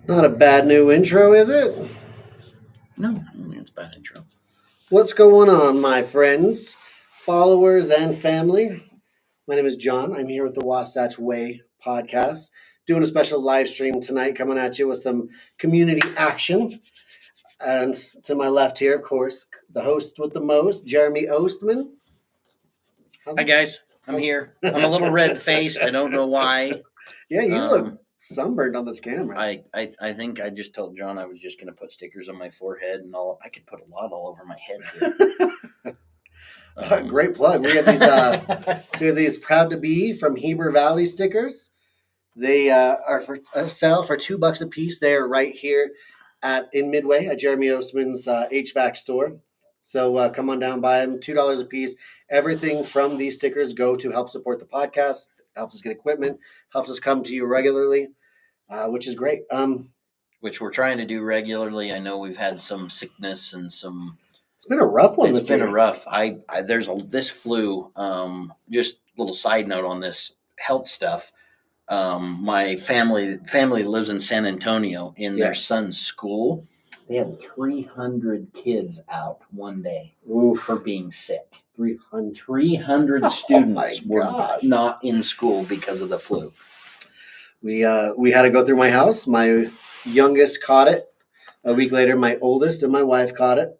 Not a bad new intro, is it? No, I don't think it's a bad intro. What's going on, my friends, followers, and family? My name is John. I'm here with the Wasatch Way Podcast, doing a special live stream tonight, coming at you with some community action. And to my left here, of course, the host with the most, Jeremy Ostman. Hi, guys. I'm here. I'm a little red-faced. I don't know why. Yeah, you look sunburned on this camera. I think I just told John I was just going to put stickers on my forehead and I could put a lot all over my head here. Great plug. We have these Proud to Be from Heber Valley stickers. They are for sale for $2 a piece. They are right here in Midway at Jeremy Ostman's HVAC store. So come on down, buy them. $2 a piece. Everything from these stickers go to help support the podcast, helps us get equipment, helps us come to you regularly, which is great. Which we're trying to do regularly. I know we've had some sickness and some. It's been a rough one. It's been a rough. This flu. Just a little side note on this health stuff. My family lives in San Antonio. In their son's school, they had 300 kids out one day for being sick. 300 students were not in school because of the flu. We had to go through my house. My youngest caught it. A week later, my oldest and my wife caught it.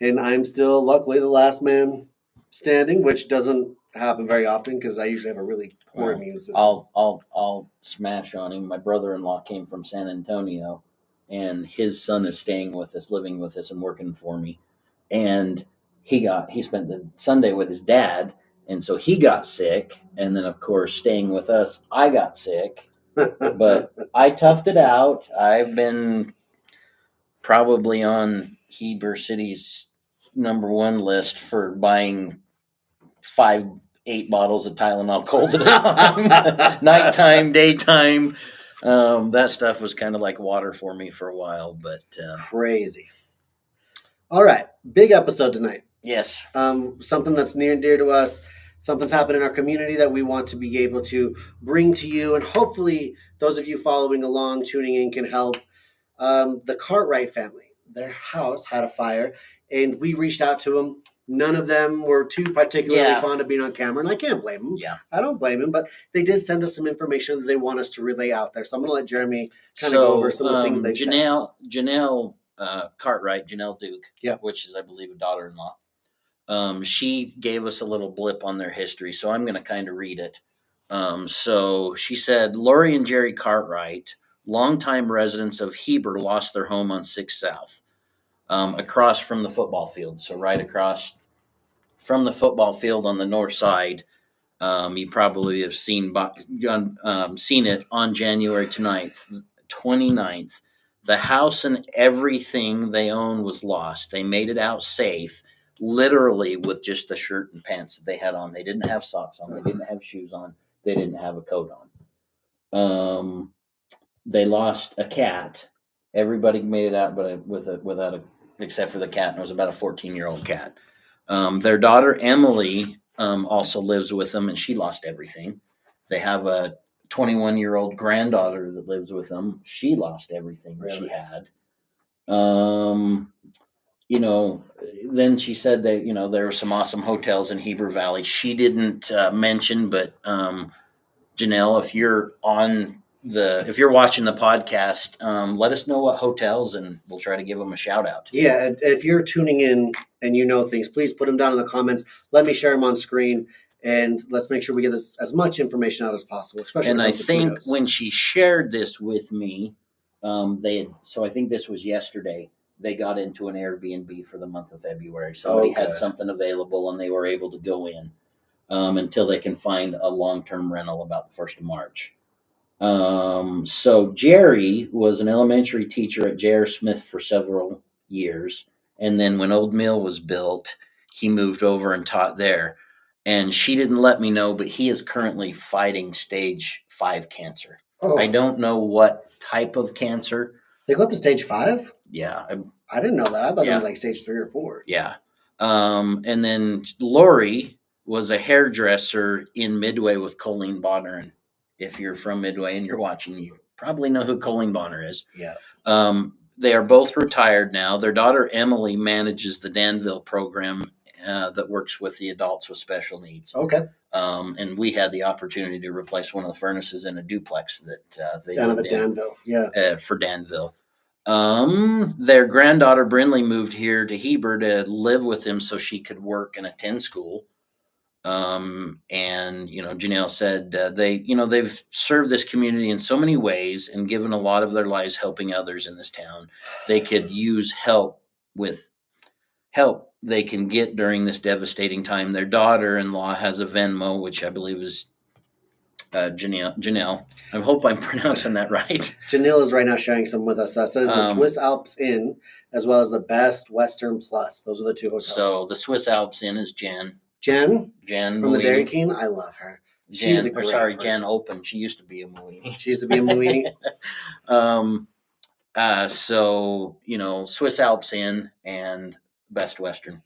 And I'm still, luckily, the last man standing, which doesn't happen very often because I usually have a really poor immune system. I'll smash on him. My brother-in-law came from San Antonio, and his son is staying with us, living with us, and working for me. And he spent the Sunday with his dad, and so he got sick. And then, of course, staying with us, I got sick. But I toughed it out. I've been probably on Heber City's #1 list for buying 8 bottles of Tylenol cold at a time, nighttime, daytime. That stuff was kind of like water for me for a while, but crazy. All right, big episode tonight. Yes. Something that's near and dear to us. Something's happened in our community that we want to be able to bring to you, and hopefully those of you following along, tuning in, can help. The Cartwright family, their house had a fire, and we reached out to them. None of them were too particularly fond of being on camera, and I can't blame them. Yeah. I don't blame them, but they did send us some information that they want us to relay out there. So I'm going to let Jeremy kind of go over some of the things they said. Janelle Cartwright, Janelle Duke, which is, I believe, a daughter-in-law. She gave us a little blip on their history, so I'm going to kind of read it. So she said, Lori and Jerry Cartwright, longtime residents of Heber, lost their home on 6th South, across from the football field. So right across from the football field on the north side. You probably have seen it on January 29th. The house and everything they own was lost. They made it out safe, literally with just the shirt and pants that they had on. They didn't have socks on. They didn't have shoes on. They didn't have a coat on. They lost a cat. Everybody made it out, but except for the cat. And it was about a 14-year-old cat. Their daughter Emily also lives with them, and she lost everything. They have a 21-year-old granddaughter that lives with them. She lost everything she had. Then she said that, there were some awesome hotels in Heber Valley. She didn't mention, but Janelle, if you're watching the podcast, let us know what hotels, and we'll try to give them a shout out. Yeah, and if you're tuning in and you know things, please put them down in the comments. Let me share them on screen, and let's make sure we get as much information out as possible. Especially, and I think when she shared this with me, I think this was yesterday. They got into an Airbnb for the month of February. Somebody had something available, and they were able to go in until they can find a long-term rental about the 1st of March. So Jerry was an elementary teacher at J.R. Smith for several years. And then when Old Mill was built, he moved over and taught there. And she didn't let me know, but he is currently fighting stage 5 cancer. Oh. I don't know what type of cancer. They go up to stage 5? Yeah. I didn't know that. I thought it was like stage 3 or 4. Yeah. And then Lori was a hairdresser in Midway with Colleen Bonner. And if you're from Midway and you're watching, probably know who Colleen Bonner is. Yeah. They are both retired now. Their daughter Emily manages the Danville program that works with the adults with special needs. Okay. And we had the opportunity to replace one of the furnaces in a duplex that they down at the lived in, Danville. Yeah. for Danville. Their granddaughter Brinley moved here to Heber to live with him so she could work and attend school. And Janelle said they've served this community in so many ways and given a lot of their lives helping others in this town. They could use help they can get during this devastating time. Their daughter-in-law has a Venmo, which I believe is Janelle. I hope I'm pronouncing that right. Janelle is right now sharing some with us. That says the Swiss Alps Inn as well as the Best Western Plus. Those are the two hotels. So the Swiss Alps Inn is Jen from Moini. the Dairy King. I love her. She's a great person. Jen Open. She used to be a Moini. She used to be a Moini. Swiss Alps Inn and Best Western.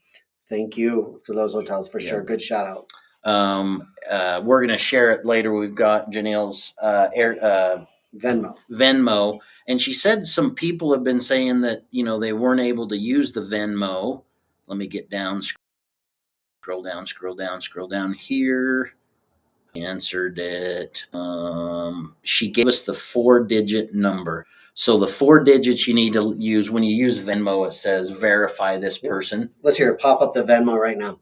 Thank you to those hotels for sure. Good shout out. We're going to share it later. We've got Janelle's Venmo. And she said some people have been saying that, they weren't able to use the Venmo. Let me get down, scroll down here. Answered it. She gave us the 4-digit number. So the 4 digits you need to use when you use Venmo, it says verify this person. Let's hear it pop up the Venmo right now.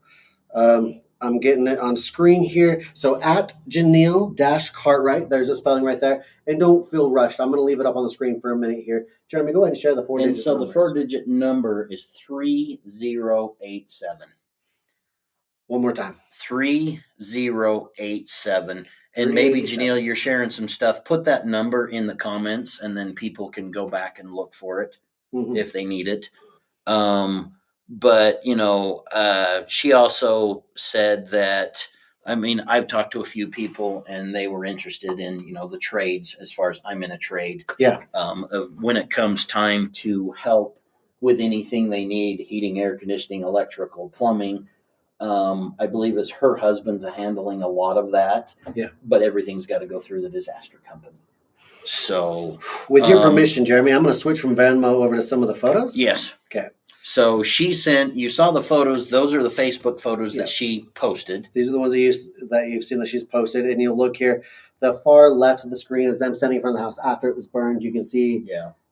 I'm getting it on screen here. So at Janelle-Cartwright, there's a spelling right there. And don't feel rushed. I'm going to leave it up on the screen for a minute here. Jeremy, go ahead and share the 4 digits. And so the 4-digit number is 3087. One more time. 3087. And maybe, Janelle, you're sharing some stuff. Put that number in the comments, and then people can go back and look for it if they need it. But, she also said that, I've talked to a few people, and they were interested in, the trades, as far as I'm in a trade. Yeah. Of when it comes time to help with anything they need, heating, air conditioning, electrical, plumbing. I believe it's her husband's handling a lot of that. Yeah. But everything's got to go through the disaster company. So, with your permission, Jeremy, I'm going to switch from Venmo over to some of the photos. Yes. Okay. So you saw the photos. Those are the Facebook photos that she posted. These are the ones that you've seen that she's posted. And you'll look here. The far left of the screen is them standing in front of the house after it was burned. You can see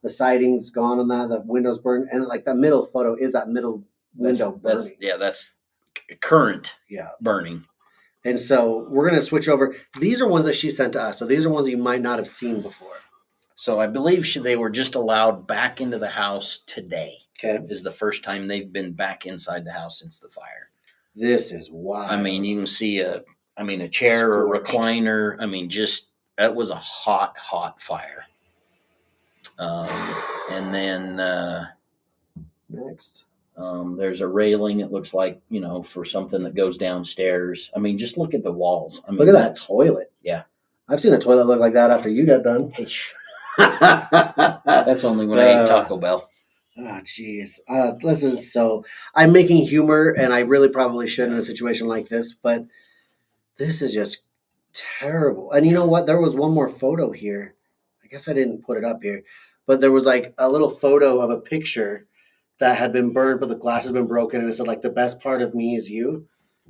the siding's gone on that, the windows burned. And like that middle photo is that middle window burning. That's current burning. And so we're going to switch over. These are ones that she sent to us. So these are ones that you might not have seen before. So I believe they were just allowed back into the house today. Okay. Is the first time they've been back inside the house since the fire. This is wild. You can see a chair or a recliner. That was a hot fire. And then next. There's a railing, it looks like, for something that goes downstairs. Just look at the walls. Look at that toilet. Yeah. I've seen a toilet look like that after you got done. That's only when I ate Taco Bell. Oh, jeez. This is I'm making humor, and I really probably shouldn't in a situation like this, but this is just terrible. And you know what? There was one more photo here. I guess I didn't put it up here, but there was like a little photo of a picture that had been burned, but the glass had been broken, and it said, like, the best part of me is you,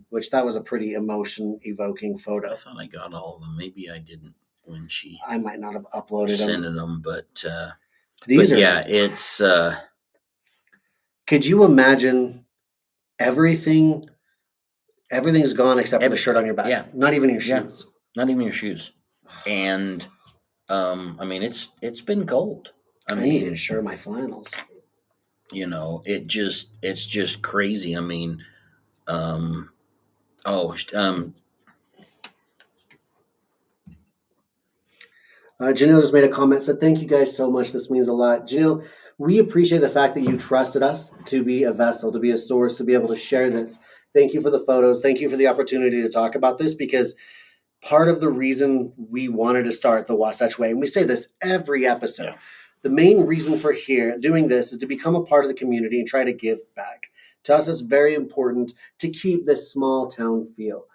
which that was a pretty emotion-evoking photo. I thought I got all of them. Maybe I didn't when she... I might not have uploaded sent them, but... it's... Could you imagine everything's gone except for the shirt on your back? Yeah. Not even your shoes. Not even your shoes. And, it's been cold. I need to insure my flannels. It's just crazy. Janelle just made a comment, said, thank you guys so much. This means a lot. Janelle, we appreciate the fact that you trusted us to be a vessel, to be a source, to be able to share this. Thank you for the photos. Thank you for the opportunity to talk about this, because part of the reason we wanted to start the Wasatch Way, and we say this every episode, the main reason for doing this is to become a part of the community and try to give back. To us, it's very important to keep this small town feel.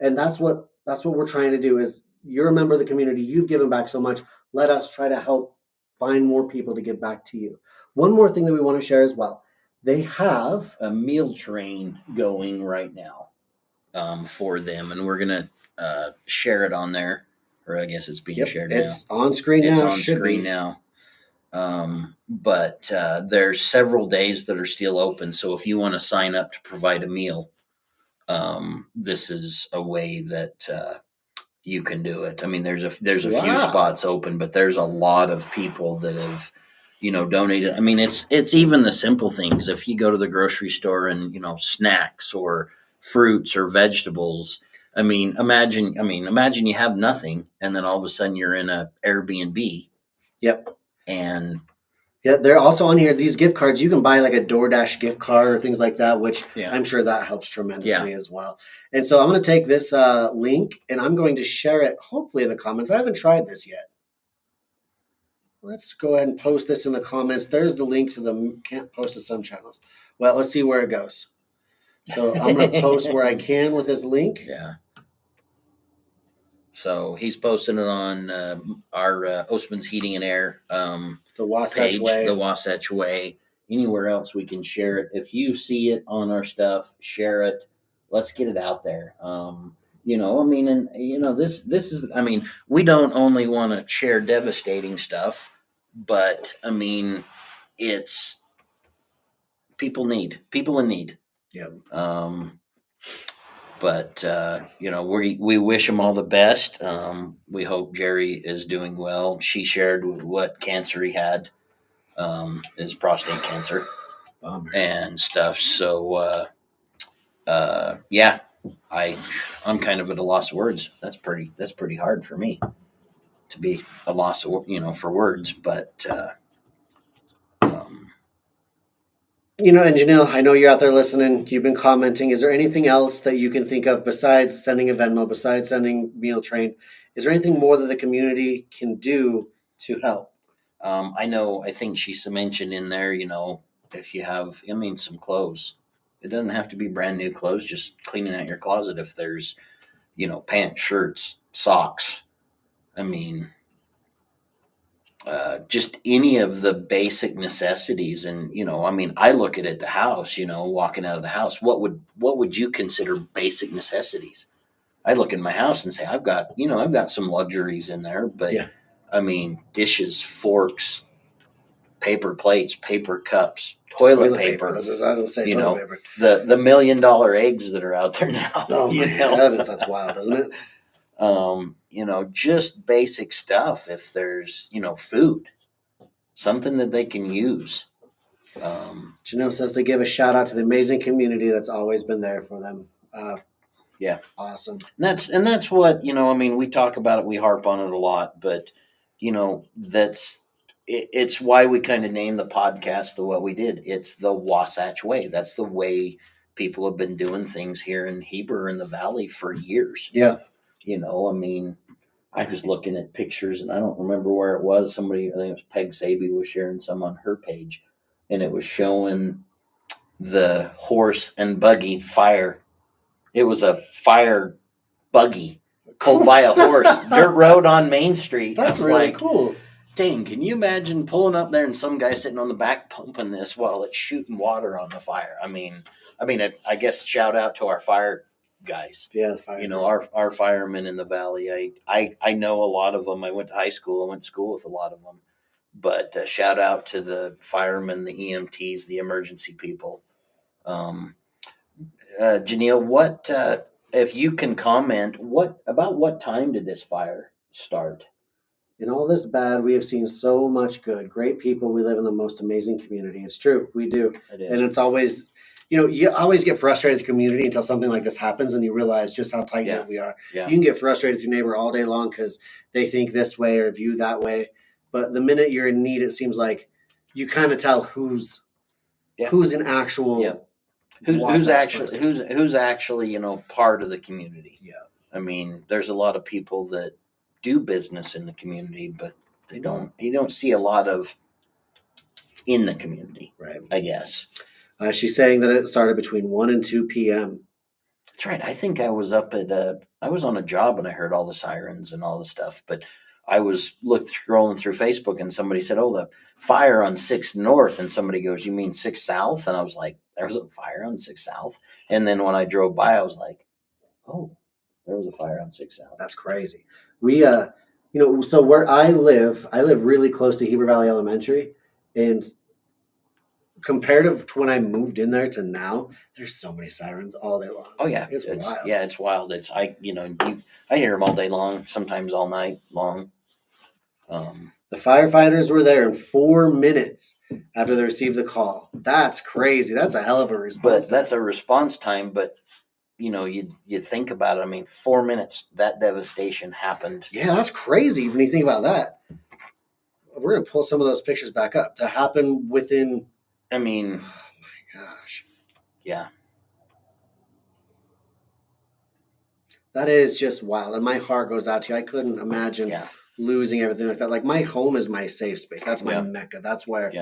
And that's what we're trying to do is you're a member of the community. You've given back so much. let us try to help find more people to give back to you. One more thing that we want to share as well. They have a meal train going right now for them, and we're going to share it on there, or I guess it's being shared now. It's on screen now. It's on screen now. But there's several days that are still open. So if you want to sign up to provide a meal, this is a way that you can do it. I mean, there's a few spots open, but there's a lot of people that have, donated. I mean, it's even the simple things. If you go to the grocery store and, snacks or fruits or vegetables, imagine you have nothing and then all of a sudden you're in a Airbnb. Yep. And yeah, they're also on here. These gift cards, you can buy like a DoorDash gift card or things like that, which I'm sure that helps tremendously as well. And so I'm going to take this link and I'm going to share it, hopefully in the comments. I haven't tried this yet. Let's go ahead and post this in the comments. There's the link to the, can't post to some channels. Well, let's see where it goes. So I'm going to post where I can with this link. Yeah. So he's posting it on our Ostman's Heating and Air the Wasatch page, Way. The Wasatch Way. Anywhere else we can share it. If you see it on our stuff, share it. Let's get it out there. This is, we don't only want to share devastating stuff, but it's people in need. Yeah. But we wish him all the best. We hope Jerry is doing well. She shared what cancer he had, is prostate cancer. Bummer. And stuff. So, I'm kind of at a loss of words. That's pretty hard for me to be a loss of, for words. But, and Janelle, I know you're out there listening. You've been commenting. Is there anything else that you can think of besides sending a Venmo, besides sending meal train? Is there anything more that the community can do to help? I think she mentioned in there, if you have, some clothes, it doesn't have to be brand new clothes, just cleaning out your closet. If there's, pants, shirts, socks, just any of the basic necessities. And, I look at the house, walking out of the house, what would you consider basic necessities? I look in my house and say, I've got some luxuries in there, but dishes, forks, paper plates, paper cups, toilet paper. I was going to say toilet paper. The $1 million eggs that are out there now. Oh, my heavens, that's wild, isn't it? Just basic stuff. If there's, food, something that they can use. Janelle says to give a shout out to the amazing community that's always been there for them. Yeah. Awesome. And that's what, we talk about it, we harp on it a lot, but it's why we kind of named the podcast what we did. It's the Wasatch Way. That's the way people have been doing things here in Heber in the Valley for years. Yeah. I was looking at pictures and I don't remember where it was. Somebody, I think it was Peg Saby, was sharing some on her page, and it was showing the horse and buggy fire. It was a fire buggy pulled by a horse, dirt road on Main Street. That's really cool. Dang, can you imagine pulling up there and some guy sitting on the back pumping this while it's shooting water on the fire? I guess shout out to our fire guys. Yeah, the fire. Our firemen in the Valley. I know a lot of them. I went to high school. I went to school with a lot of them. But shout out to the firemen, the EMTs, the emergency people. Janelle, what if you can comment? What time did this fire start? In all this bad, we have seen so much good. Great people. We live in the most amazing community. It's true. We do. It is. And it's always, you always get frustrated with the community until something like this happens and you realize just how tight-knit we are. Yeah. You can get frustrated with your neighbor all day long because they think this way or view that way. But the minute you're in need, it seems like you kind of tell who's an actual who's actually part of the community. Yeah. There's a lot of people that do business in the community, but you don't see a lot of in the community, right? I guess. She's saying that it started between 1 and 2 p.m. That's right. I think I was up at I was on a job and I heard all the sirens and all the stuff, but I was scrolling through Facebook and somebody said, "Oh, the fire on 6th North," and somebody goes, "You mean 6th South?" And I was like, "There was a fire on 6th South." And then when I drove by, I was like, "Oh, there was a fire on 6th South." That's crazy. We, so where I live really close to Heber Valley Elementary, and comparative to when I moved in there to now, there's so many sirens all day long. Oh yeah, it's wild. Yeah, it's wild. I hear them all day long, sometimes all night long. The firefighters were there in 4 minutes after they received the call. That's crazy. That's a hell of a response. But that's a response time. But you think about it. I mean, 4 minutes, that devastation happened. Yeah, that's crazy when you think about that. We're gonna pull some of those pictures back up to happen within. I mean, oh my gosh. Yeah. That is just wild. And my heart goes out to you. I couldn't imagine losing everything like that. Like, my home is my safe space. That's my mecca. That's where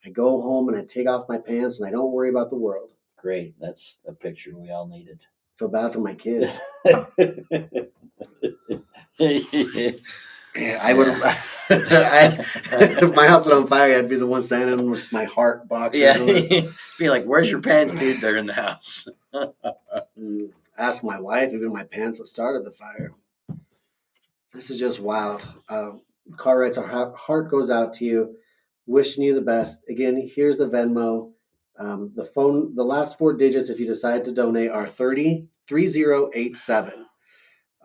I go home and I take off my pants and I don't worry about the world. Great. That's a picture we all needed. Feel bad for my kids. Yeah, I would. If my house was on fire, I'd be the one standing with my heart boxers. Yeah, be like, "Where's your pants, dude? They're in the house." Ask my wife, even my pants that started the fire. This is just wild. Cartwrights, our heart goes out to you, wishing you the best. Again, here's the Venmo. The phone, the last 4 digits, if you decide to donate, are 3087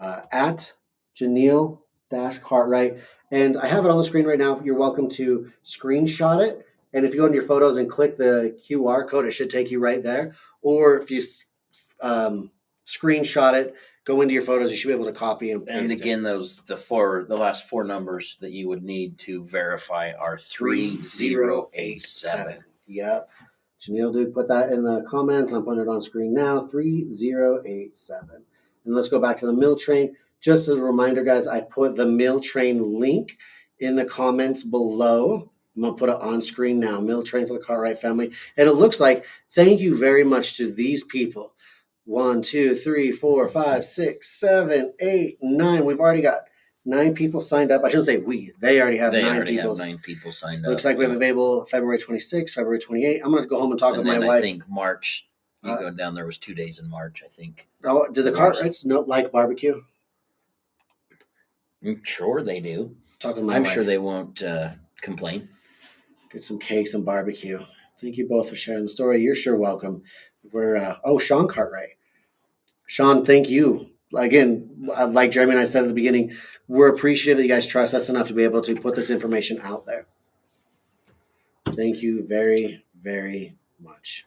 at Janelle-Cartwright. And I have it on the screen right now. You're welcome to screenshot it. And if you go into your photos and click the QR code, it should take you right there. Or if you screenshot it, go into your photos, you should be able to copy and paste. And again, the last 4 numbers that you would need to verify are 3087. Yep. Janelle Duke put that in the comments. I'm putting it on screen now. 3087. And let's go back to the meal train. Just as a reminder, guys, I put the meal train link in the comments below. I'm going to put it on screen now. Meal train for the Cartwright family. And it looks like, thank you very much to these people. 1, 2, 3, 4, 5, 6, 7, 8, 9. We've already got 9 people signed up. I shouldn't say we. They already have 9 people signed up. Looks like we have available February 26th, February 28th. I'm going to go home and talk with my wife. I think March, you go down there was 2 days in March, I think. Oh, did the Cartwrights not like barbecue? I'm sure they do. Talk with my wife. I'm sure they won't complain. Get some cakes and barbecue. Thank you both for sharing the story. You're sure welcome. We're Sean Cartwright. Sean, thank you. Again, like Jeremy and I said at the beginning, we're appreciative that you guys trust us enough to be able to put this information out there. Thank you very, very much.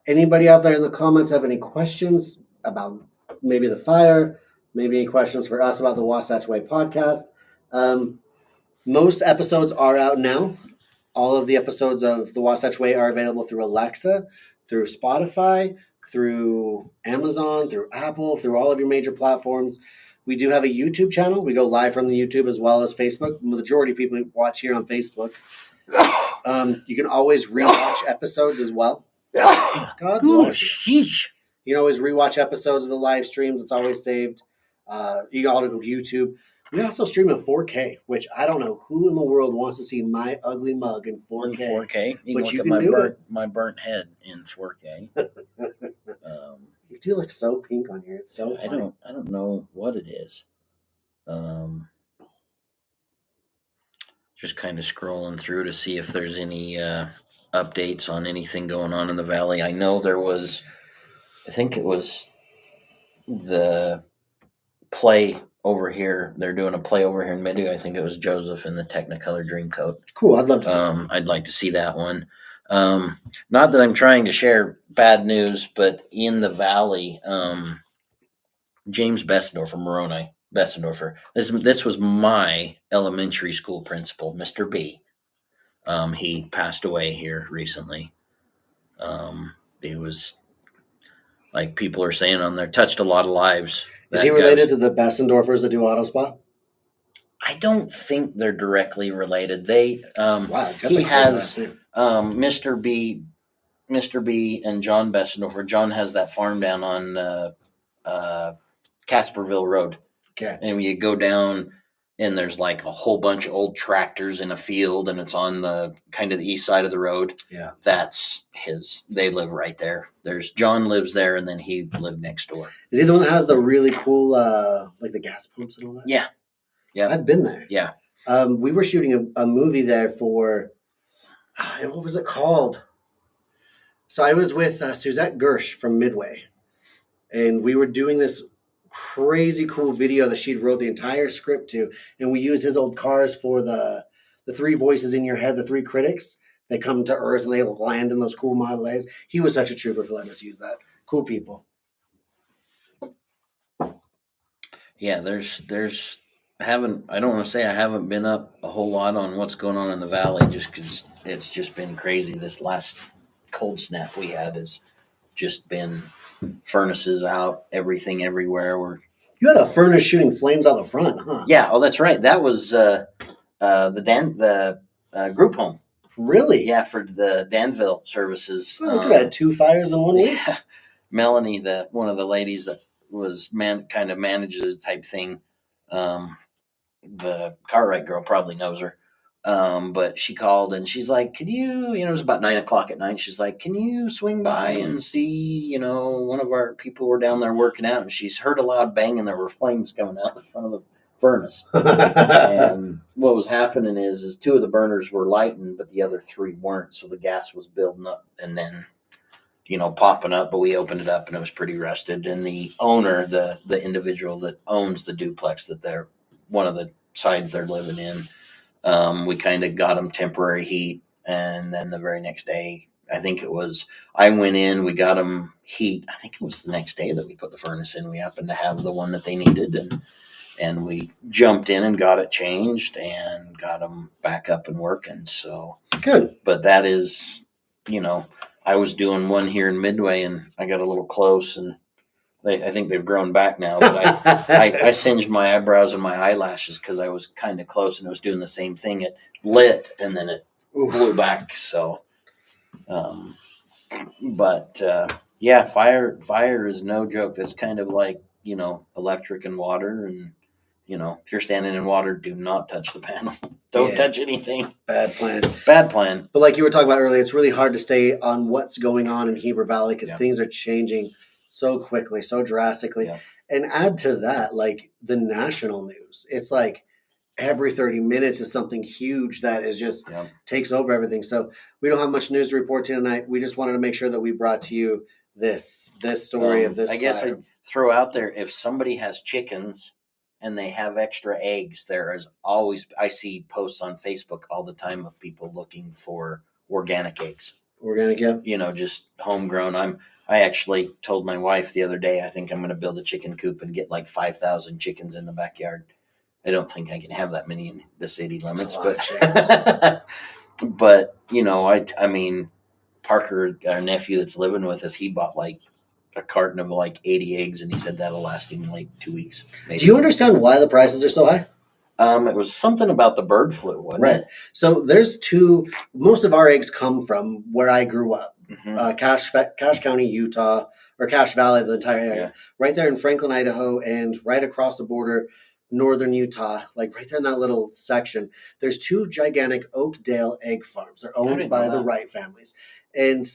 Anybody out there in the comments have any questions about maybe the fire, maybe any questions for us about the Wasatch Way podcast? Most episodes are out now. All of the episodes of the Wasatch Way are available through Alexa, through Spotify, through Amazon, through Apple, through all of your major platforms. We do have a YouTube channel. We go live from the YouTube as well as Facebook. The majority of people watch here on Facebook. You can always rewatch episodes as well. God bless you. You can always rewatch episodes of the live streams. It's always saved. You can also go to YouTube. We also stream in 4K, which I don't know who in the world wants to see my ugly mug in 4K. In 4K? But you can do it. My burnt head in 4K. You do look so pink on here. It's so funny. I don't know what it is. Just kind of scrolling through to see if there's any updates on anything going on in the valley. I know there was, I think it was the play over here. They're doing a play over here in Midway. I think it was Joseph in the Technicolor Dreamcoat. Cool. I'd love to see I'd like to see that one. Not that I'm trying to share bad news, but in the valley, James Bessendorfer. This was my elementary school principal, Mr. B. He passed away here recently. It was, like people are saying on there, touched a lot of lives. Is he related to the Bessendorfers that do auto spa? I don't think they're directly related. They he has Mr. B and John Bessendorfer. John has that farm down on Casperville Road. Okay. And you go down and there's like a whole bunch of old tractors in a field, and it's on the kind of the east side of the road. Yeah. That's they live right there. John lives there, and then he lived next door. Is he the one that has the really cool, like the gas pumps and all that? Yeah. Yeah. I've been there. Yeah. We were shooting a movie there for, what was it called? So I was with Suzette Gersh from Midway, and we were doing this crazy cool video that she wrote the entire script to, and we used his old cars for the three voices in your head, the three critics. They come to Earth and they land in those cool Model A's. He was such a trooper for letting us use that. Cool people. Yeah, I don't want to say I haven't been up a whole lot on what's going on in the valley, just because it's just been crazy. This last cold snap we had has just been furnaces out, everything everywhere. You had a furnace shooting flames out the front, huh? Yeah. Oh, that's right. That was the group home. Really? Yeah, for the Danville services. Well, we could have had 2 fires in 1 week. Yeah. Melanie, one of the ladies that was kind of manages type thing. The Cartwright girl probably knows her. But she called and she's like, could you, it was about 9:00 at night. She's like, can you swing by and see, one of our people were down there working out, and she's heard a loud bang and there were flames coming out the front of the furnace. And what was happening is 2 of the burners were lighting, but the other 3 weren't. So the gas was building up and then, popping up, but we opened it up and it was pretty rusted. And the owner, the individual that owns the duplex that they're one of the sides they're living in, we kind of got them temporary heat. And then the very next day, I went in, we got them heat. I think it was the next day that we put the furnace in. We happened to have the one that they needed, and we jumped in and got it changed and got them back up and working. So good. But that is, I was doing one here in Midway and I got a little close, and I think they've grown back now, but I singed my eyebrows and my eyelashes because I was kind of close and it was doing the same thing. It lit and then it blew back. So, yeah, fire is no joke. That's kind of like, electric and water. And, if you're standing in water, do not touch the panel. Don't touch anything. Bad plan. But like you were talking about earlier, it's really hard to stay on what's going on in Heber Valley because things are changing so quickly, so drastically. Yeah. And add to that, like the national news, it's like every 30 minutes is something huge that is just takes over everything. So we don't have much news to report tonight. We just wanted to make sure that we brought to you this story of this. I guess I'd throw out there, if somebody has chickens and they have extra eggs, there is always, I see posts on Facebook all the time of people looking for organic eggs. Organic, yeah. Just homegrown. I actually told my wife the other day, I think I'm going to build a chicken coop and get like 5,000 chickens in the backyard. I don't think I can have that many in the city limits, but I mean, Parker, our nephew that's living with us, he bought like a carton of like 80 eggs, and he said that'll last him like 2 weeks. Maybe. Do you understand why the prices are so high? It was something about the bird flu, wasn't it? So there's most of our eggs come from where I grew up. Mm-hmm. Cache County, Utah, or Cache Valley, the entire area. Right there in Franklin, Idaho, and right across the border, northern Utah, like right there in that little section, there's 2 gigantic Oakdale egg farms. They're owned by the Wright families. And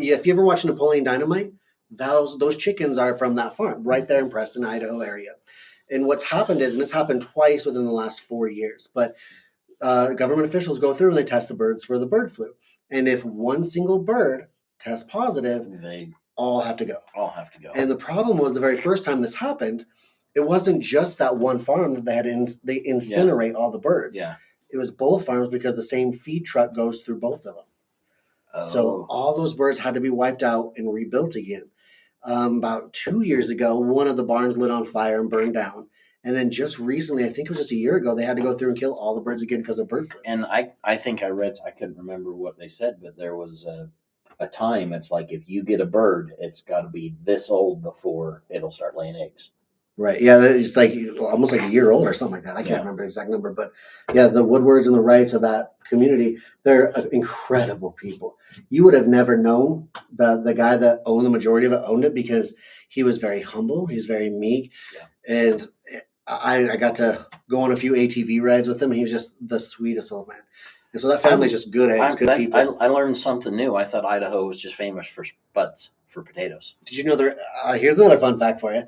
if you ever watch Napoleon Dynamite, those chickens are from that farm right there in Preston, Idaho area. And what's happened is, and it's happened twice within the last 4 years, but government officials go through and they test the birds for the bird flu. And if one single bird tests positive, they all have to go. And the problem was, the very first time this happened, it wasn't just that one farm that they incinerate all the birds. Yeah. It was both farms because the same feed truck goes through both of them. Oh. So all those birds had to be wiped out and rebuilt again. About 2 years ago, one of the barns lit on fire and burned down. And then just recently, I think it was just a year ago, they had to go through and kill all the birds again because of bird flu. And I think I read, I couldn't remember what they said, but there was a time, it's like if you get a bird, it's got to be this old before it'll start laying eggs. Right. Yeah, it's like almost like a year old or something like that. I can't remember the exact number, but yeah, the Woodwards and the Wrights of that community, they're incredible people. You would have never known the guy that owned the majority of it owned it because he was very humble. He's very meek. Yeah. And I got to go on a few ATV rides with him. He was just the sweetest old man. And so that family's just good eggs, good people. I learned something new. I thought Idaho was just famous for spuds, for potatoes. Did you know there? Here's another fun fact for you.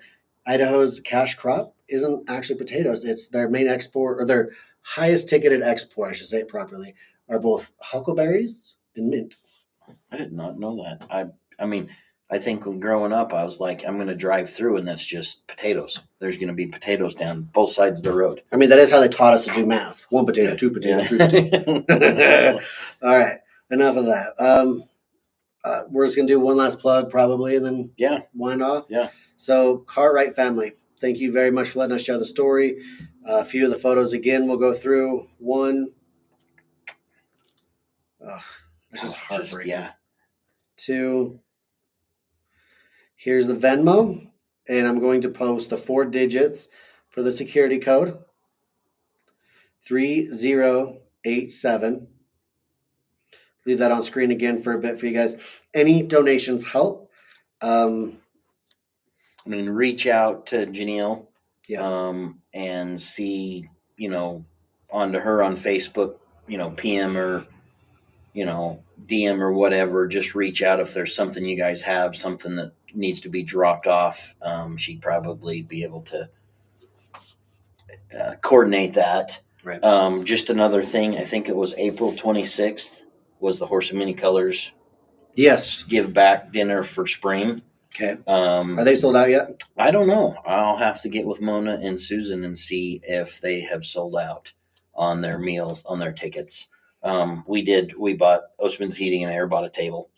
Idaho's cash crop isn't actually potatoes. It's their main export, or their highest ticketed export, I should say it properly, are both huckleberries and mint. I did not know that. I mean, I think when growing up, I was like, I'm going to drive through, and that's just potatoes. There's going to be potatoes down both sides of the road. I mean, that is how they taught us to do math. 1 potato, 2 potato, 3 potato. All right, enough of that. We're just going to do one last plug probably, and then wind off. Yeah. So, Cartwright family, thank you very much for letting us share the story. A few of the photos again we'll go through. One. This is heartbreaking. 2. Here's the Venmo, and I'm going to post the 4 digits for the security code. 3087. Leave that on screen again for a bit for you guys. Any donations help. Reach out to Janelle and see, onto her on Facebook, PM or, DM or whatever. Just reach out if there's something you guys have, something that needs to be dropped off. She'd probably be able to coordinate that. Right. Just another thing, I think it was April 26th was the Horse of Many Colors. Yes. Give back dinner for spring. Okay. Are they sold out yet? I don't know. I'll have to get with Mona and Susan and see if they have sold out on their meals, on their tickets. We bought Osman's Heating and Air bought a table.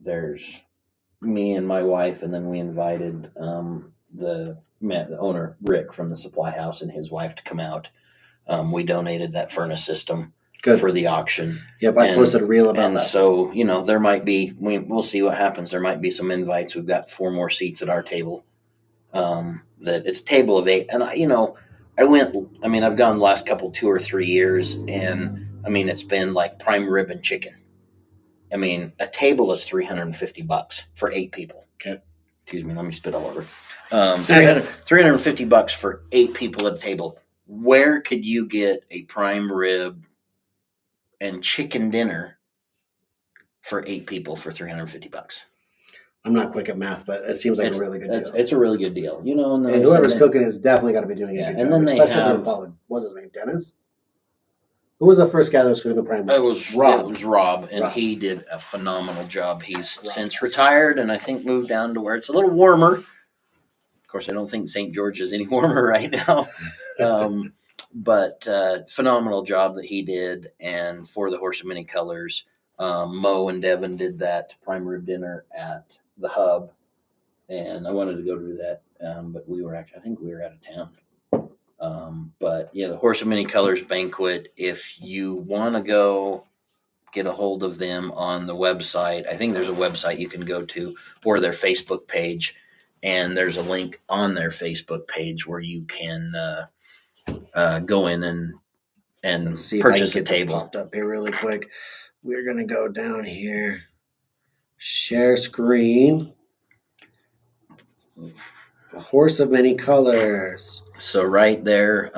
There's me and my wife, and then we invited the owner, Rick, from the supply house and his wife to come out. We donated that furnace system. Good. For the auction. Yep, I posted a reel about that. So, there might be, we'll see what happens. There might be some invites. We've got 4 more seats at our table. That it's a table of 8. And, I've gone the last 2 or 3 years, and, it's been like prime rib and chicken. A table is $350 for 8 people. Okay. Excuse me, let me spit all over. $350 for 8 people at a table. Where could you get a prime rib and chicken dinner for 8 people for $350? I'm not quick at math, but it seems like a really good deal. It's a really good deal, And whoever's cooking has definitely got to be doing a good job. And then what was his name? Dennis? Who was the first guy that was cooking the prime rib? It was Rob, and he did a phenomenal job. He's since retired, and I think moved down to where it's a little warmer. Of course, I don't think St. George is any warmer right now. But phenomenal job that he did, and for the Horse of Many Colors, Mo and Devin did that prime rib dinner at the Hub, and I wanted to go do that, but I think we were out of town. But yeah, the Horse of Many Colors banquet. If you want to go, get a hold of them on the website. I think there's a website you can go to, or their Facebook page, and there's a link on their Facebook page where you can. Go in and see purchase a table. Popped up here really quick. We're gonna go down here, share screen. A Horse of Many Colors. So right there,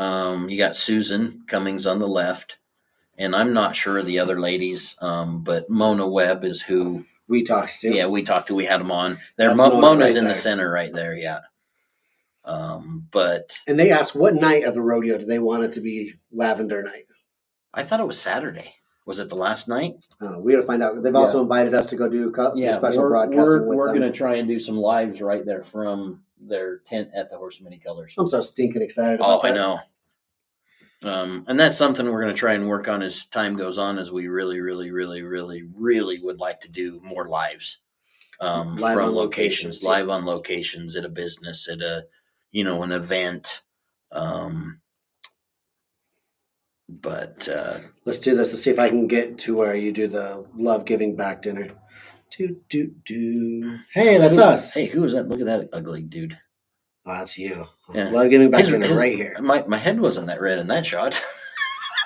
you got Susan Cummings on the left, and I'm not sure of the other ladies, but Mona Webb is who we talked to. Yeah, we talked to. We had them on. Mona's in the center right there. Yeah. And they asked what night of the rodeo do they want it to be lavender night? I thought it was Saturday. Was it the last night? We got to find out. They've also invited us to go do some special broadcasting with them. We're going to try and do some lives right there from their tent at the Horse of Many Colors. I'm so stinking excited about that. I know. And that's something we're going to try and work on as time goes on, as we really, really, really, really, really would like to do more lives from locations, live on locations at a business, at a an event. But let's do this. Let's see if I can get to where you do the love giving back dinner. Hey, that's us. Hey, who is that? Look at that ugly dude. Oh, that's you. Yeah. Love giving back dinner right here. My head wasn't that red in that shot.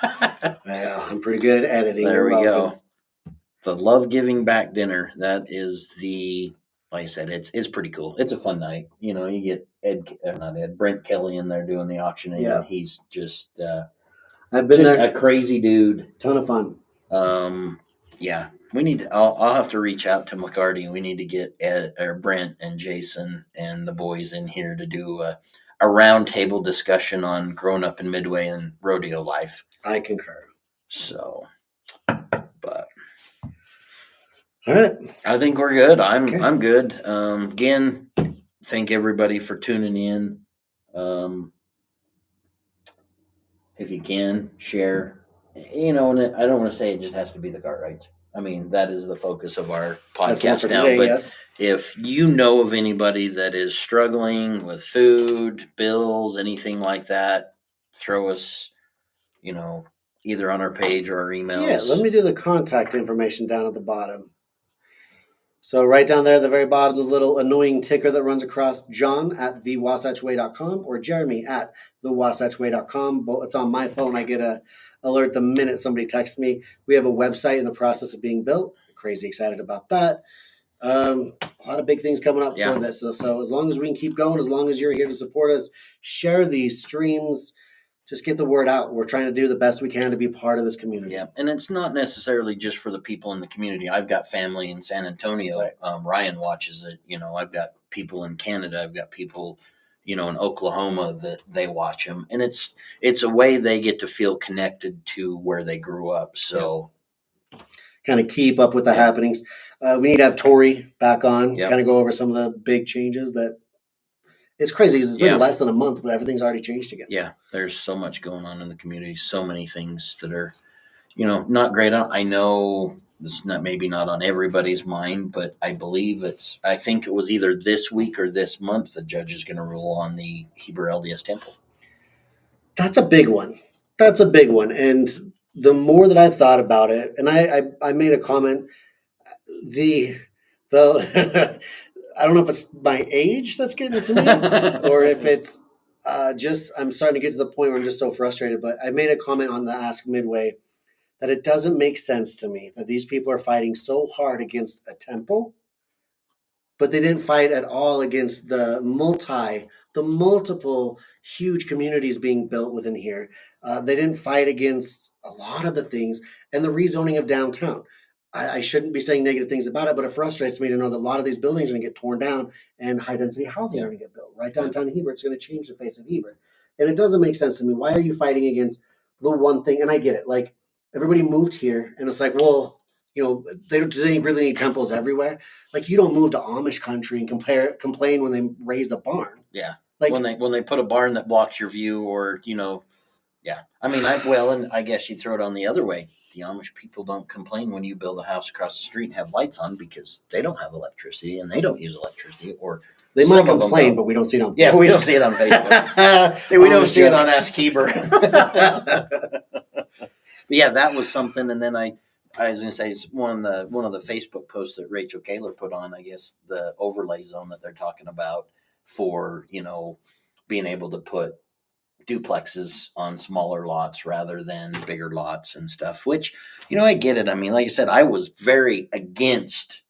Well, I'm pretty good at editing. There we go. The love giving back dinner. That is like I said, it's pretty cool. It's a fun night. You get Brent Kelly in there doing the auctioning. Yeah. He's just I've been just there. a crazy dude. Ton of fun. Yeah, we need to. I'll have to reach out to McCarty. We need to get Ed or Brent and Jason and the boys in here to do a roundtable discussion on growing up in Midway and rodeo life. I concur. So, but all right, I think we're good. I'm good. Again, thank everybody for tuning in. If you can share, and I don't want to say it just has to be the Cartwrights. I mean, that is the focus of our podcast now. Today, but yes. If you know of anybody that is struggling with food, bills, anything like that, throw us, either on our page or our emails. Yeah, let me do the contact information down at the bottom. So right down there at the very bottom, the little annoying ticker that runs across, John at thewasatchway.com or Jeremy at thewasatchway.com. It's on my phone. I get a alert the minute somebody texts me. We have a website in the process of being built. Crazy excited about that. A lot of big things coming up for this. So as long as we can keep going, as long as you're here to support us, share these streams, just get the word out. We're trying to do the best we can to be part of this community. Yeah, and it's not necessarily just for the people in the community. I've got family in San Antonio. Right. Ryan watches it. I've got people in Canada. I've got people, in Oklahoma that they watch them, and it's a way they get to feel connected to where they grew up. So, kind of keep up with the happenings. We need to have Tori back on. Kind of go over some of the big changes that. It's crazy. It's been less than a month, but everything's already changed again. Yeah, there's so much going on in the community. So many things that are, not great. I know it's maybe not on everybody's mind, but I believe I think it was either this week or this month the judge is going to rule on the Hebrew LDS temple. That's a big one. And the more that I thought about it, and I made a comment, the I don't know if it's my age that's getting it to me or if it's just I'm starting to get to the point where I'm just so frustrated. But I made a comment on the Ask Midway that it doesn't make sense to me that these people are fighting so hard against a temple, but they didn't fight at all against the multiple huge communities being built within here. They didn't fight against a lot of the things and the rezoning of downtown. I shouldn't be saying negative things about it, but it frustrates me to know that a lot of these buildings are going to get torn down and high-density housing are going to get built. Right downtown Heber, it's going to change the face of Heber. And it doesn't make sense to me. Why are you fighting against the one thing? And I get it. Like, everybody moved here, and it's like, well, do they really need temples everywhere? Like, you don't move to Amish country and complain when they raise a barn. Yeah. Like when they put a barn that blocks your view or, yeah. I mean, and I guess you throw it on the other way. The Amish people don't complain when you build a house across the street and have lights on because they don't have electricity and they don't use electricity. Or they might complain, but we don't see it on Facebook. Yeah, we don't see it on Facebook. We don't see it on Ask Heber. But yeah, that was something. And then I was going to say, it's one of the Facebook posts that Rachel Kaler put on, I guess, the overlay zone that they're talking about for, being able to put duplexes on smaller lots rather than bigger lots and stuff, which, I get it. I mean, like I said, I was very against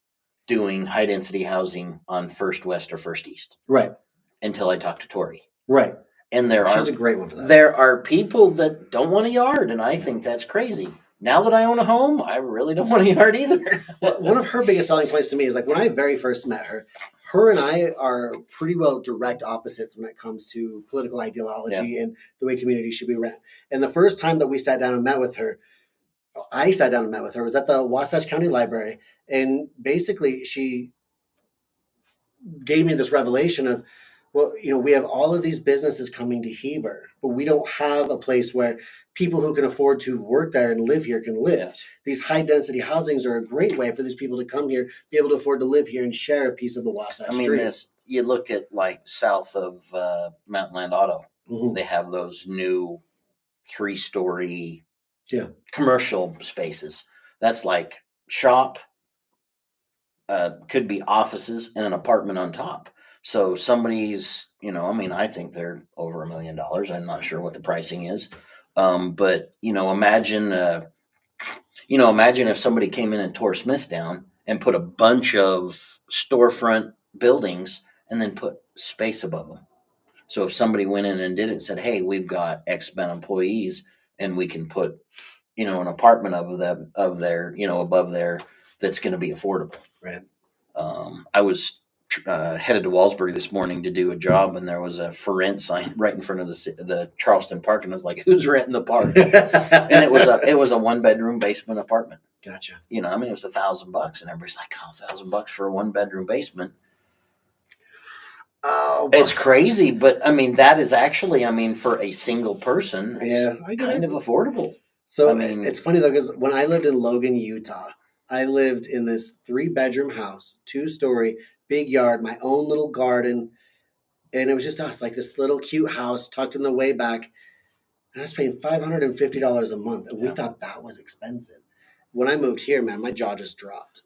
doing high density housing on First West or First East. Right. Until I talked to Tori. Right. And she's a great one for that. There are people that don't want a yard, and I think that's crazy. Now that I own a home, I really don't want a yard either. Well, one of her biggest selling points to me is like when I very first met her and I are pretty well direct opposites when it comes to political ideology and the way community should be ran. And the first time that we sat down and met with her, was at the Wasatch County Library. And basically she gave me this revelation of, well, we have all of these businesses coming to Heber, but we don't have a place where people who can afford to work there and live here can live. Yes. These high-density housings are a great way for these people to come here, be able to afford to live here and share a piece of the Wasatch Street. You look at like south of Mountain Land Auto, they have those new 3-story commercial spaces. That's like shop, could be offices and an apartment on top. So somebody's, I think they're over $1 million. I'm not sure what the pricing is. But, imagine if somebody came in and tore Smith's down and put a bunch of storefront buildings and then put space above them. So if somebody went in and did it and said, hey, we've got X amount of employees and we can put, an apartment of their, above there that's going to be affordable. Right. I was headed to Walsburg this morning to do a job, and there was a for rent sign right in front of the Charleston Park, and I was like, "Who's renting the park?" And it was a 1-bedroom basement apartment. Gotcha. It was $1,000, and everybody's like, "Oh, $1,000 for a 1-bedroom basement." Oh, it's crazy, but that is actually, for a single person, it's kind of affordable. So it's funny though, because when I lived in Logan, Utah, I lived in this 3-bedroom house, 2-story, big yard, my own little garden. And it was just us, like this little cute house tucked in the way back. And I was paying $550 a month. And we thought that was expensive. When I moved here, man, my jaw just dropped.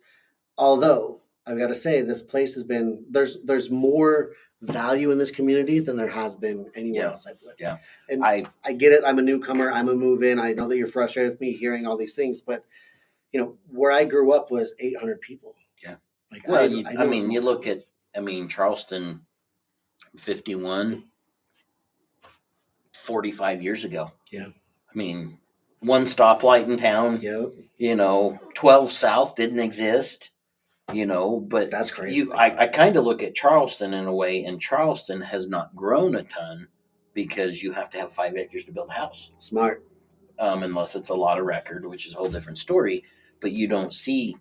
Although I've got to say, this place has been, there's more value in this community than there has been anywhere else I've lived. Yeah. And I get it. I'm a newcomer. I'm a move-in. I know that you're frustrated with me hearing all these things, but where I grew up was 800 people. Yeah. Like, well, you look at, Charleston, 51, 45 years ago. Yeah. One stoplight in town. Yep. 12 South didn't exist. But that's crazy. I kind of look at Charleston in a way, and Charleston has not grown a ton because you have to have 5 acres to build a house. Smart. Unless it's a lot of record, which is a whole different story. But you don't see,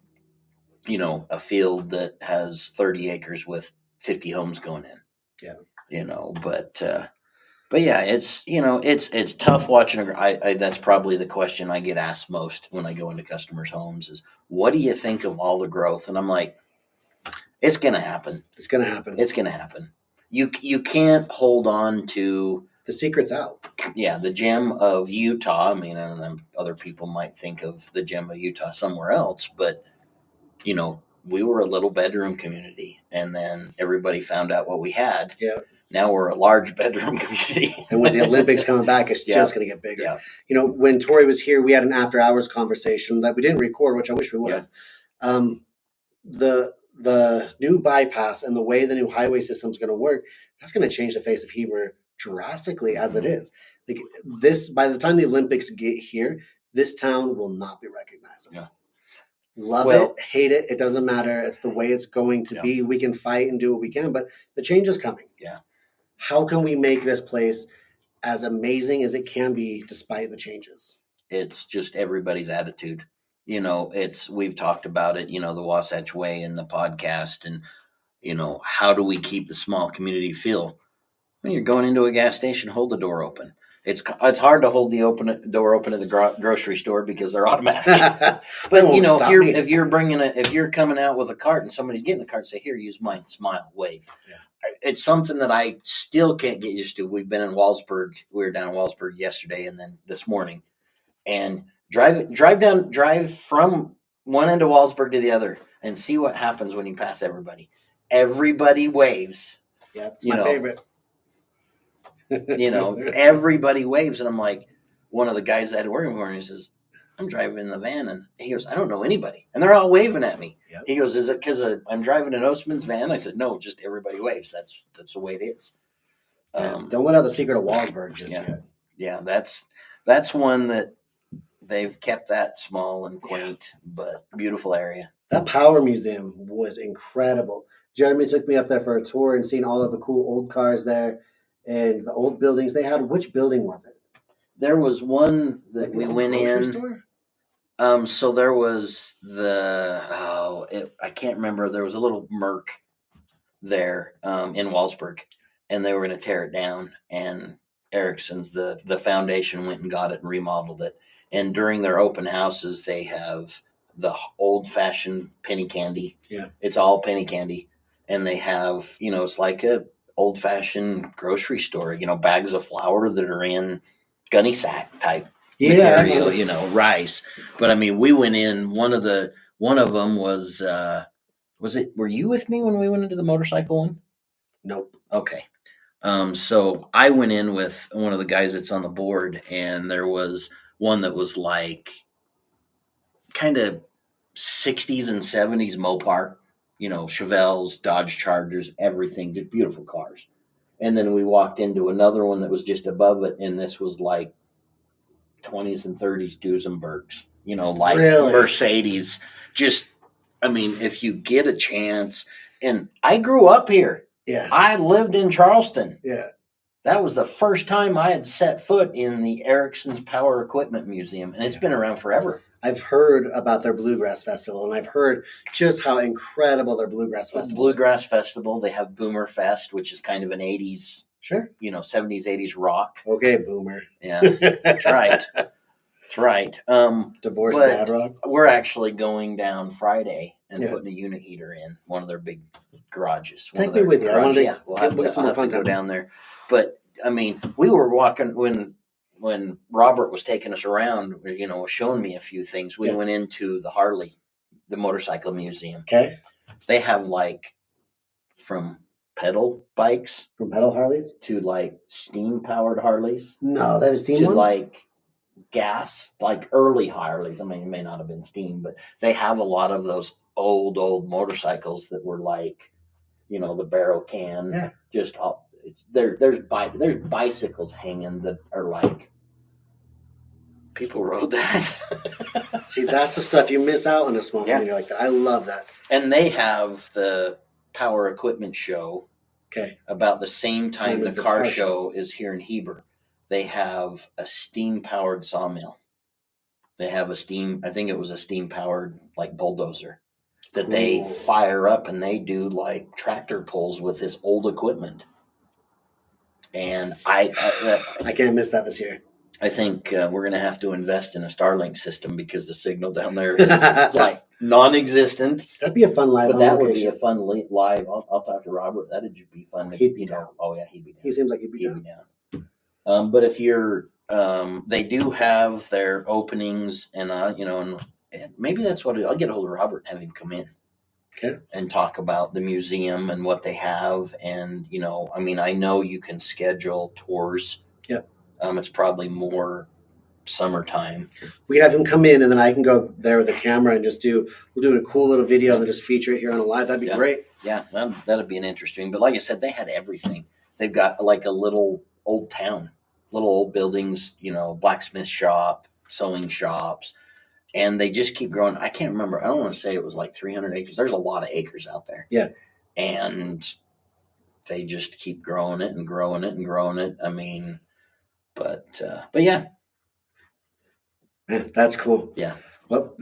a field that has 30 acres with 50 homes going in. Yeah. But yeah, it's tough watching. That's probably the question I get asked most when I go into customers' homes is, what do you think of all the growth? And I'm like, it's going to happen. It's going to happen. It's going to happen. You can't hold on to. The secret's out. Yeah, the gem of Utah. And other people might think of the gem of Utah somewhere else, but we were a little bedroom community, and then everybody found out what we had. Yeah. Now we're a large bedroom community. And with the Olympics coming back, it's just going to get bigger. Yeah. When Tori was here, we had an after-hours conversation that we didn't record, which I wish we would have. The new bypass and the way the new highway system is going to work, that's going to change the face of Heber drastically as it is. Like this, by the time the Olympics get here, this town will not be recognizable. Yeah. Love it, hate it, it doesn't matter. It's the way it's going to be. We can fight and do what we can, but the change is coming. Yeah. How can we make this place as amazing as it can be despite the changes? It's just everybody's attitude. We've talked about it, the Wasatch Way in the podcast, and, how do we keep the small community feel? When you're going into a gas station, hold the door open. It's hard to hold the door open at the grocery store because they're automatic. But if you're coming out with a cart and somebody's getting a cart, say, here, use mine, smile, wave. Yeah. It's something that I still can't get used to. We've been in Walsburg. We were down in Walsburg yesterday and then this morning, and drive from one end of Walsburg to the other and see what happens when you pass everybody. Everybody waves. Yeah, it's my favorite. Everybody waves, and I'm like, one of the guys that I had working for me says, I'm driving in the van, and he goes, I don't know anybody, and they're all waving at me. Yep. He goes, is it because I'm driving an Ostman's van? I said, no, just everybody waves. That's the way it is. Don't let out the secret of Walsburg just yet. Yeah, that's one that they've kept that small and quaint, but beautiful area. That Power Museum was incredible. Jeremy took me up there for a tour and seen all of the cool old cars there. And the old buildings they had. Which building was it? There was one that we went in. Store? So there was I can't remember. There was a little Merc there in Walsburg, and they were going to tear it down. And Erickson's, the foundation, went and got it and remodeled it. And during their open houses, they have the old-fashioned penny candy. Yeah, it's all penny candy, and they have it's like a old-fashioned grocery store, bags of flour that are in gunny sack type material, rice. But we went in, one of them was were you with me when we went into the motorcycle one? Nope. Okay. So I went in with one of the guys that's on the board, and there was one that was like kind of 60s and 70s Mopar. Chevelles, Dodge Chargers, everything, just beautiful cars. And then we walked into another one that was just above it, and this was like 20s and 30s Duesenbergs, like really? Mercedes. Just, I mean, if you get a chance, and I grew up here. Yeah. I lived in Charleston. Yeah. That was the first time I had set foot in the Erickson's Power Equipment Museum, and it's been around forever. I've heard about their Bluegrass Festival, and I've heard just how incredible their Bluegrass Festival is. Festival. They have Boomer Fest, which is kind of an 80s, 70s, 80s rock. Okay, Boomer. Yeah, that's right. That's right. Divorced dad rock. We're actually going down Friday and putting a unit heater in one of their big garages. Take me with you. I want to we'll have to go down there. But I mean, we were walking when Robert was taking us around, showing me a few things. We went into the Harley, the motorcycle museum. Okay. They have like from pedal bikes. From pedal Harleys? To like steam powered Harleys. No, that is steam to one? Like gas, like early Harleys. I mean, it may not have been steam, but they have a lot of those old motorcycles that were like, the barrel can, just up. There's bicycles hanging that are like people rode that. See, that's the stuff you miss out on a small community like that. I love that. And they have the Power Equipment Show. Okay. About the same time the car show is here in Heber. They have a steam-powered sawmill. They have I think it was a steam-powered like bulldozer that they fire up, and they do like tractor pulls with this old equipment. And I can't miss that this year. I think we're going to have to invest in a Starlink system because the signal down there is like non-existent. That'd be a fun live. But that would be a fun live. I'll talk to Robert. That'd be fun. He'd be down. Oh yeah, he'd be down. He seems like he'd be down. But if you're, they do have their openings, and and maybe that's what I'll get a hold of Robert and have him come in. Okay. And talk about the museum and what they have, and I mean, I know you can schedule tours. Yeah. It's probably more summertime. We have him come in, and then I can go there with the camera and we'll do a cool little video and just feature it here on a live. That'd be great. Yeah, that'd be an interesting. But like I said, they had everything. They've got like a little old town, little old buildings, blacksmith shop, sewing shops. And they just keep growing. I can't remember. I don't want to say it was like 300 acres. There's a lot of acres out there. Yeah. And they just keep growing it and growing it and growing it. I mean, but yeah. That's cool. Yeah. Well,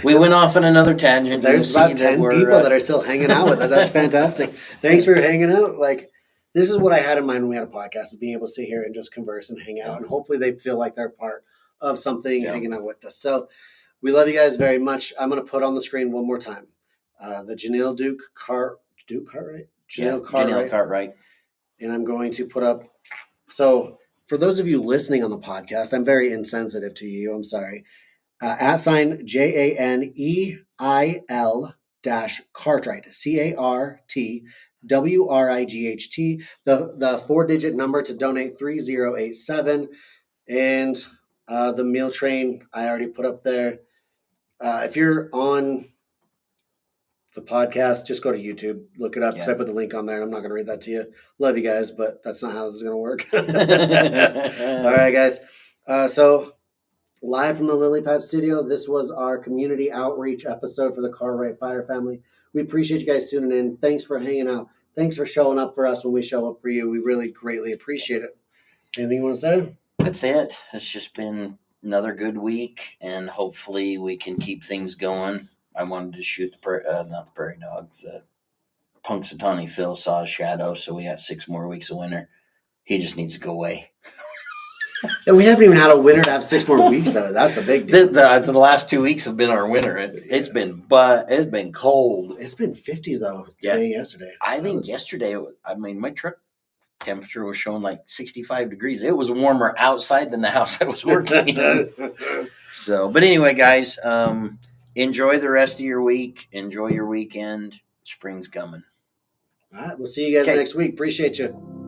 we went off on another tangent. There's about 10 people that are still hanging out with us. That's fantastic. Thanks for hanging out. Like, this is what I had in mind when we had a podcast, is being able to sit here and just converse and hang out. And hopefully they feel like they're part of something hanging out with us. So we love you guys very much. I'm going to put on the screen one more time. The Janelle Cartwright? Janelle Cartwright. And I'm going to put up. So for those of you listening on the podcast, I'm very insensitive to you. I'm sorry. @ JANEIL Cartwright, CARTWRIGHT. The 4-digit number to donate 3087. And the meal train I already put up there. If you're on the podcast, just go to YouTube, look it up, because I put the link on there, and I'm not going to read that to you. Love you guys, but that's not how this is going to work. All right, guys. So live from the Lily Pad studio, this was our community outreach episode for the Cartwright Fire family. We appreciate you guys tuning in. Thanks for hanging out. Thanks for showing up for us when we show up for you. We really greatly appreciate it. Anything you want to say? That's it. It's just been another good week, and hopefully we can keep things going. I wanted to shoot not the prairie dog. The Punxsutawney Phil saw a shadow, so we got 6 more weeks of winter. He just needs to go away. And we haven't even had a winter to have 6 more weeks of it. That's the big deal. The last 2 weeks have been our winter. It's been cold. It's been 50s though today and yesterday. I think yesterday, my truck temperature was showing like 65 degrees. It was warmer outside than the house I was working in. So, but anyway, guys, enjoy the rest of your week. Enjoy your weekend. Spring's coming. All right. We'll see you guys next week. Appreciate you.